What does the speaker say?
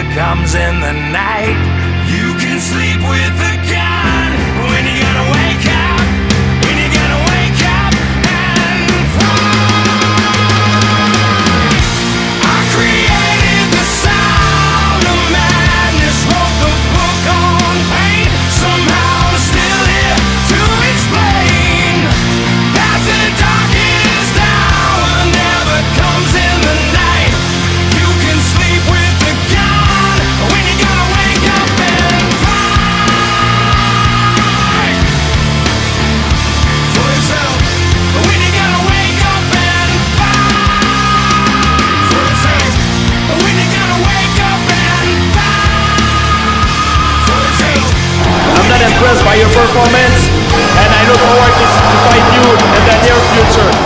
never comes in the night. You can sleep with the gun, but when you gotta wake up, when you gotta wake up and fight. I created the sound of madness, wrote the book on pain. Somehow I'm still here to explain that the darkest hour never comes in the night. You can sleep with the gun when you gotta wake up and fight for yourself. When you gotta wake up and fight for yourself. When you gotta wake up and fight for yourself. I'm not impressed by your performance, and I look forward to fight you in the near future.